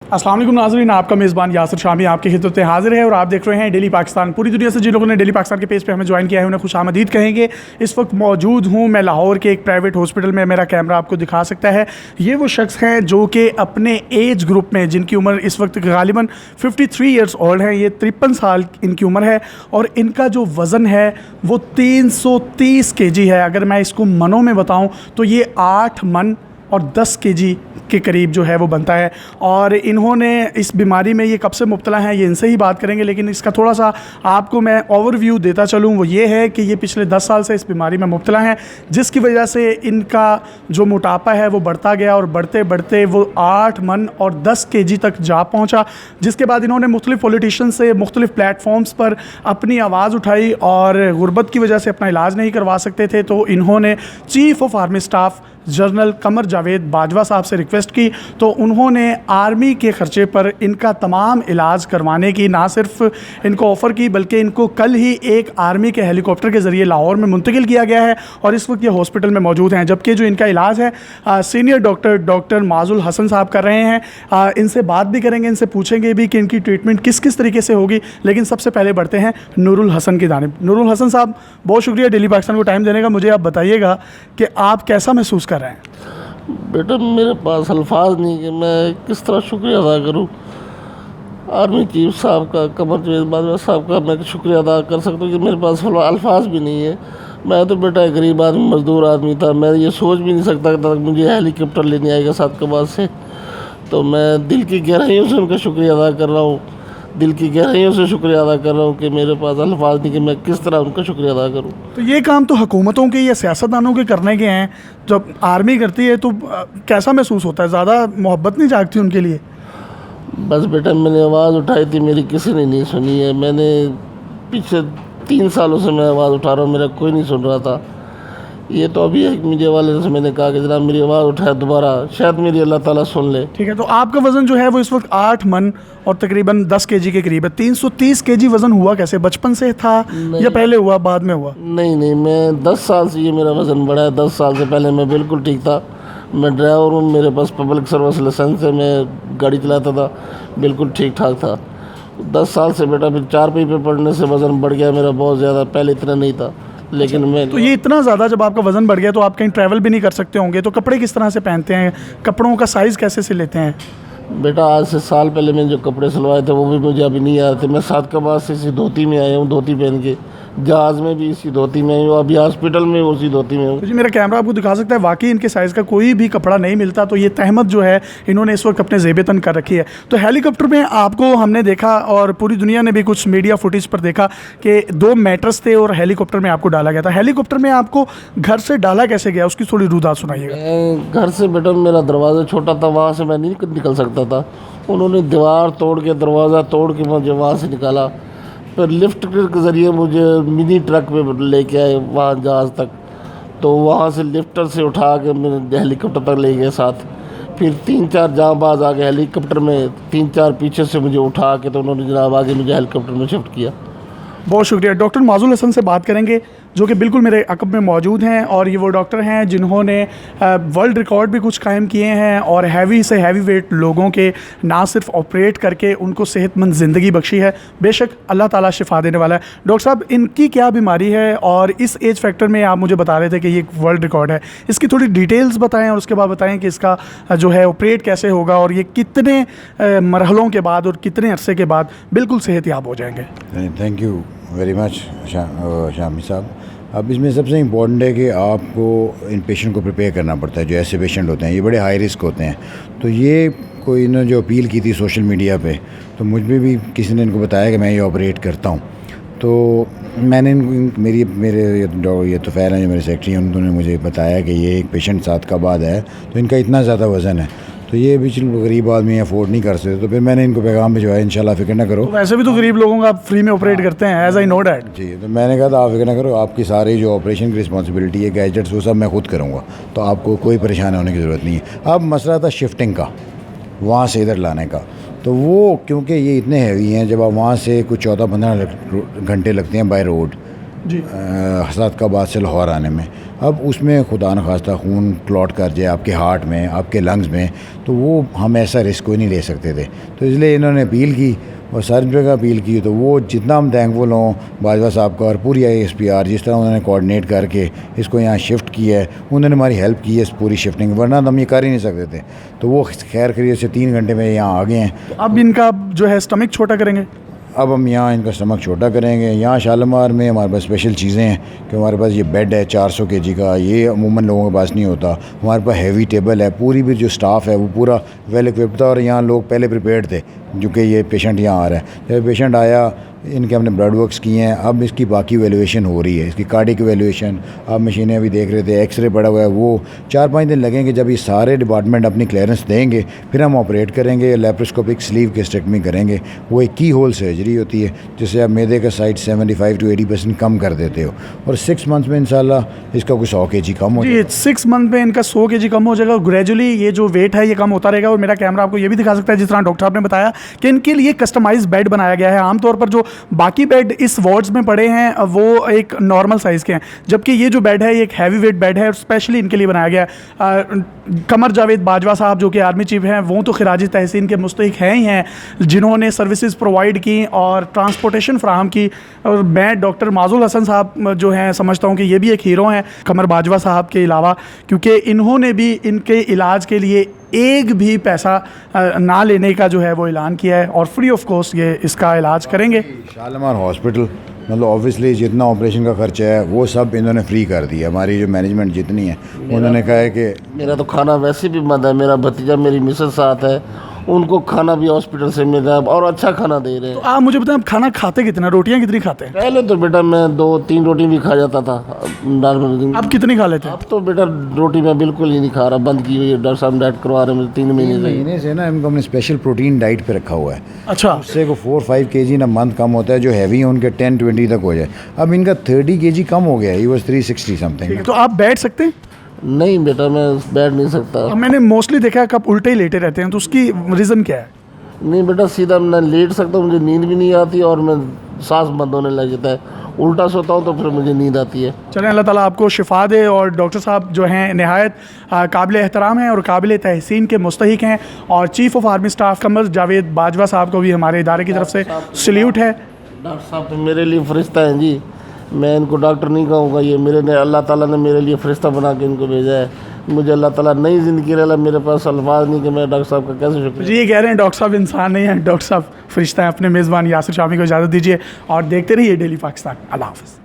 अस्सलाम वालेकुम नाज़रीन, आपका मेज़बान यासिर शामी आपकी खिदमत में हाजिर है और आप देख रहे हैं डेली पाकिस्तान। पूरी दुनिया से जिन लोगों ने डेली पाकिस्तान के पेज पे हमें ज्वाइन किया है उन्हें खुशामदीद कहेंगे। इस वक्त मौजूद हूँ मैं लाहौर के एक प्राइवेट हॉस्पिटल में, मेरा कैमरा आपको दिखा सकता है। ये वो शख्स हैं जो कि अपने एज ग्रुप में, जिनकी उम्र इस वक्त गालिबन 53 ईयर्स ओल्ड हैं, ये 53 साल इनकी उम्र है और इनका जो वज़न है वो 330 kg है। अगर मैं इसको मनों में बताऊँ तो ये 8 मन और 10 kg के करीब जो है वो बनता है। और इन्होंने इस बीमारी में ये कब से मुब्तला हैं ये इनसे ही बात करेंगे, लेकिन इसका थोड़ा सा आपको मैं ओवरव्यू देता चलूँ। वो ये है कि ये पिछले 10 साल से इस बीमारी में मुब्तला हैं, जिसकी वजह से इनका जो मोटापा है वो बढ़ता गया और बढ़ते बढ़ते वो 8 मन और 10 kg तक जा पहुँचा। जिसके बाद इन्होंने मुख्तलिफ़ पॉलिटिशियन से मुख्तलिफ़ प्लेटफॉर्म्स पर अपनी आवाज़ उठाई और गुर्बत की वजह से अपना इलाज नहीं करवा सकते थे, तो इन्होंने chief of army staff general Qamar Javed Bajwa साहब से रिक्वेस्ट की। तो उन्होंने आर्मी के ख़र्चे पर इनका तमाम इलाज करवाने की ना सिर्फ इनको ऑफ़र की, बल्कि इनको कल ही एक आर्मी के हेलीकॉप्टर के ज़रिए लाहौर में मुंतकिल किया गया है और इस वक्त ये हॉस्पिटल में मौजूद हैं। जबकि जो इनका इलाज है सीनियर डॉक्टर माजुल हसन साहब कर रहे हैं। इनसे बात भी करेंगे, इनसे पूछेंगे भी कि इनकी ट्रीटमेंट किस किस तरीके से होगी। लेकिन सबसे पहले बढ़ते हैं नूरुल हसन की जानिब। नूरुल हसन साहब, बहुत शुक्रिया डेली पाकिस्तान को टाइम देने का। मुझे आप बताइएगा कि आप कैसा महसूस कर रहे हैं? बेटा, मेरे पास अल्फाज नहीं कि मैं किस तरह शुक्रिया अदा करूं आर्मी चीफ साहब का, कमर जावेद बाजवा साहब का। मैं शुक्रिया अदा कर सकता हूँ कि मेरे पास अल्फाज भी नहीं है। मैं तो बेटा एक गरीब आदमी, मज़दूर आदमी था। मैं ये सोच भी नहीं सकता कि तक मुझे हेलीकॉप्टर लेने आएगा सादकाबाद से। तो मैं दिल की गहराइयों से उनका शुक्रिया अदा कर रहा हूँ, दिल की गहराइयों से शुक्रिया अदा कर रहा हूँ कि मेरे पास अल्फाज नहीं कि मैं किस तरह उनका शुक्रिया अदा करूँ। तो ये काम तो हुकूमतों के या सियासतदानों के करने के हैं। जब आर्मी करती है तो कैसा महसूस होता है? ज़्यादा मोहब्बत नहीं जागती उनके लिए? बस बेटा, मैंने आवाज़ उठाई थी, मेरी किसी ने नहीं सुनी है। मैंने पिछले 3 सालों से मैं आवाज़ उठा रहा हूँ, मेरा कोई नहीं सुन रहा था। ये तो अभी एक मीडिया वाले से मैंने कहा कि जनाब मेरी आवाज़ उठाए दोबारा, शायद मेरी अल्लाह ताला सुन ले। ठीक है, तो आपका वज़न जो है वो इस वक्त 8 मन और तकरीबन 10 kg के करीब है। 330 kg वज़न हुआ कैसे? बचपन से था या पहले हुआ, बाद में हुआ? नहीं, मैं 10 साल से ये मेरा वज़न बढ़ा है। 10 साल से पहले मैं बिल्कुल ठीक था। मैं ड्राइवर हूँ, मेरे पास पब्लिक सर्विस लाइसेंस है, मैं गाड़ी चलाता था, बिल्कुल ठीक ठाक था। 10 साल से बेटा फिर 4 पहिए पे पड़ने से वज़न बढ़ गया मेरा बहुत ज़्यादा। पहले इतना नहीं था, लेकिन मैं तो ये इतना ज़्यादा जब आपका वज़न बढ़ गया तो आप कहीं ट्रैवल भी नहीं कर सकते होंगे, तो कपड़े किस तरह से पहनते हैं? कपड़ों का साइज़ कैसे से लेते हैं? बेटा, आज से साल पहले मैंने जो कपड़े सिलवाए थे वो भी मुझे अभी नहीं आ रहे थे। मैं सादकाबाद से इसी धोती में आया हूँ, धोती पहन के। जहाज़ में भी इसी धोती में हूँ, अभी हॉस्पिटल में उसी धोती में हूँ। तो जी मेरा कैमरा आपको दिखा सकता है, वाकई इनके साइज़ का कोई भी कपड़ा नहीं मिलता। तो ये तहमत जो है इन्होंने इस वक्त अपने ज़ेब तन कर रखी है। तो हेलीकॉप्टर में आपको हमने देखा और पूरी दुनिया ने भी कुछ मीडिया फुटेज पर देखा कि 2 मैट्रेस थे और हेलीकॉप्टर में आपको डाला गया था। हेलीकॉप्टर में आपको घर से डाला कैसे गया, उसकी थोड़ी रुदात सुनाइएगा। घर से बेटा मेरा दरवाज़ा छोटा था, वहाँ से मैं नहीं निकल सकता था। उन्होंने दीवार तोड़ के, दरवाज़ा तोड़ के मुझे वहाँ से निकाला। फिर लिफ्ट के ज़रिए मुझे मिनी ट्रक पे लेके आए वहाँ जहाज़ तक। तो वहाँ से लिफ्टर से उठा के मेरे हेलीकॉप्टर तक ले गए साथ। फिर 3-4 जांबाज आ गए हेलीकॉप्टर में, 3-4 पीछे से मुझे उठा के, तो उन्होंने जनाब आगे मुझे हेलीकॉप्टर में शिफ्ट किया। बहुत शुक्रिया। डॉक्टर माजुल हसन से बात करेंगे जो कि बिल्कुल मेरे अकब में मौजूद हैं और ये वो डॉक्टर हैं जिन्होंने वर्ल्ड रिकॉर्ड भी कुछ कायम किए हैं और हैवी से हैवी वेट लोगों के ना सिर्फ ऑपरेट करके उनको सेहतमंद ज़िंदगी बख्शी है। बेशक अल्लाह ताला शिफा देने वाला है। डॉक्टर साहब, इनकी क्या बीमारी है और इस एज फैक्टर में आप मुझे बता रहे थे कि ये एक वर्ल्ड रिकॉर्ड है, इसकी थोड़ी डिटेल्स बताएँ और उसके बाद बताएँ कि इसका जो है ऑपरेट कैसे होगा और ये कितने मरहलों के बाद और कितने अरसे के बाद बिल्कुल सेहतयाब हो जाएंगे। Thank you very much Shami साहब। अब इसमें सबसे इम्पॉर्टेंट है कि आपको इन पेशेंट को प्रिपेयर करना पड़ता है। जो ऐसे पेशेंट होते हैं ये बड़े हाई रिस्क होते हैं। तो ये कोई इन्होंने जो अपील की थी सोशल मीडिया पे, तो मुझ में भी किसी ने इनको बताया कि मैं ये ऑपरेट करता हूँ। तो मैंने मेरे ये तो फ़ैल हैं जो मेरे सेक्रेटरी हैं, उन्होंने मुझे बताया कि ये एक पेशेंट सादकाबाद है, तो इनका इतना ज़्यादा वज़न है, तो ये भी गरीब आदमी अफोर्ड नहीं कर सकते। तो फिर मैंने इनको पैगाम भिजवाया, इंशाल्लाह फ़िक्र ना करो। तो वैसे भी तो गरीब लोगों का आप फ्री में ऑपरेट करते हैं, एज आई नो डैट। जी, तो मैंने कहा था आप फ़िक्र ना करो, आपकी सारी जो ऑपरेशन की रिस्पॉन्सिबिलिटी है, गैजेट्स, वो सब मैं खुद करूँगा, तो आपको कोई परेशान होने की ज़रूरत नहीं है। अब मसला था शिफ्टिंग का, वहाँ से इधर लाने का। तो वो क्योंकि ये इतने हैवी हैं, जब आप वहाँ से कुछ 14-15 घंटे लगते हैं बाय रोड जी सादकाबाद से लाहौर आने में, अब उसमें खुदा न खास्ता खून क्लॉट कर जाए आपके हार्ट में, आपके लंग्स में, तो वो हम ऐसा रिस्क कोई नहीं ले सकते थे। तो इसलिए इन्होंने अपील की और सारी जगह अपील की। तो वो जितना हम थैंकफुल हों बाजवा साहब का और पूरी ISPR जिस तरह उन्होंने कोऑर्डिनेट करके इसको यहाँ शिफ्ट किया है, उन्होंने हमारी हेल्प की है इस पूरी शिफ्टिंग, वरना हम ये कर ही नहीं सकते थे। तो वो खैर खैरियत से 3 घंटे में यहाँ आ गए हैं। अब इनका जो है स्टमक छोटा करेंगे। अब हम यहाँ इनका स्टमक छोटा करेंगे। यहाँ शालीमार में हमारे पास स्पेशल चीज़ें हैं कि हमारे पास ये बेड है 400 kg का, ये अमूमन लोगों के पास नहीं होता। हमारे पास हैवी टेबल है, पूरी भी जो स्टाफ है वो पूरा वेल इक्विप्ड था और यहाँ लोग पहले प्रिपेयर्ड थे जो कि ये पेशेंट यहाँ आ रहा है। जब पेशेंट आया, इनके हमने ब्लड वर्क्स किए हैं, अब इसकी बाकी वैल्यूएशन हो रही है, इसकी कार्डिक वैल्यूएशन। आप मशीनें अभी देख रहे थे, एक्सरे पड़ा हुआ है, वो 4-5 दिन लगेंगे। जब ये सारे डिपार्टमेंट अपनी क्लियरेंस देंगे फिर हम ऑपरेट करेंगे, लेप्रोस्कोपिक स्लीव गेस्ट्रेक्टमी करेंगे। वो एक की होल सर्जरी होती है जिससे आप मैदे का साइज 75 to 80% कम कर देते हो और 6 मंथ्स में इंशाल्लाह इसका कुछ 100 kg कम हो जाएगा। 6 मंथ में इनका 100 kg कम हो जाएगा। ग्रेजुअली ये जो वेट है ये कम होता रहेगा। और मेरा कैमरा आपको ये भी दिखा सकता है, जिस तरह डॉक्टर साहब ने बताया कि इनके लिए कस्टमाइज बेड बनाया गया है। आमतौर पर जो बाकी बेड इस वार्ड्स में पड़े हैं वो एक नॉर्मल साइज़ के हैं, जबकि ये जो बेड है ये एक हैवी वेट बेड है और स्पेशली इनके लिए बनाया गया है। कमर जावेद बाजवा साहब जो कि आर्मी चीफ हैं, वो तो खिराज तहसीन के मुस्तहिक हैं ही हैं, जिन्होंने सर्विसेज प्रोवाइड की और ट्रांसपोर्टेशन फ्राहम की। और मैं डॉक्टर माजुल हसन साहब जो हैं समझता हूँ कि ये भी एक हीरो हैं कमर बाजवा साहब के अलावा, क्योंकि इन्होंने भी इनके इलाज के लिए एक भी पैसा ना लेने का जो है वो ऐलान किया है और फ्री ऑफ कॉस्ट ये इसका इलाज करेंगे। शालीमार हॉस्पिटल मतलब ऑब्वियसली जितना ऑपरेशन का खर्चा है वो सब इन्होंने फ्री कर दिया। हमारी जो मैनेजमेंट जितनी है उन्होंने कहा है कि मेरा तो खाना वैसे भी बंद है। मेरा भतीजा मेरी मिसेस साथ है, उनको खाना भी हॉस्पिटल से मिल रहा है और अच्छा खाना दे रहे हैं। तो आप मुझे बताएं, आप खाना खाते कितना, रोटियां कितनी खाते हैं? पहले तो बेटा मैं 2-3 रोटी भी खा जाता था नॉर्मल। आप कितनी खा लेते हैं? अब तो बेटा रोटी मैं बिल्कुल ही नहीं खा रहा, बंद की हुई है। डॉक्टर साहब डाइट करवा रहे हैं मुझे 3 महीने से। महीने से ना इनको हमने स्पेशल प्रोटीन डाइट पे रखा हुआ है। अच्छा, उससे को 4-5 kg ना मंथ कम होता है, जो हैवी है उनके 10-20 तक हो जाए। अब इनका 30 kg कम हो गया है, ही वॉज 360 समथिंग। तो आप बैठ सकते हैं? नहीं बेटा मैं बैठ नहीं सकता। अब मैंने मोस्टली देखा है कि आप उल्टे ही लेटे रहते हैं, तो उसकी रीज़न क्या है? नहीं बेटा सीधा मैं लेट सकता हूँ, मुझे नींद भी नहीं आती और मैं सांस बंद होने लग जाता है। उल्टा सोता हूँ तो फिर मुझे नींद आती है। चलें, अल्लाह ताला आपको शिफा दे। और डॉक्टर साहब जो हैं नहायत काबिल एहतराम हैं और काबिल तहसीन के मुस्तहिक हैं। और चीफ़ ऑफ आर्मी स्टाफ कमर जावेद बाजवा साहब को भी हमारे इदारे की तरफ से सल्यूट है। डॉक्टर साहब तो मेरे लिए फरिश्ता हैं जी, मैं इनको डॉक्टर नहीं कहूँगा। ये मेरे ने अल्लाह ताला ने मेरे लिए फरिश्ता बना के इनको भेजा है। मुझे अल्लाह ताला नई ज़िंदगी रहा, मेरे पास अल्फाज नहीं कि मैं डॉक्टर साहब का कैसे शुक्रिया। जी, ये कह रहे हैं डॉक्टर साहब इंसान नहीं हैं, डॉक्टर साहब फरिश्ता हैं। अपने मेज़बान यासिर शामी को इजाज़त दीजिए और देखते रहिए डेली पाकिस्तान। अल्लाह हाफ़िज़।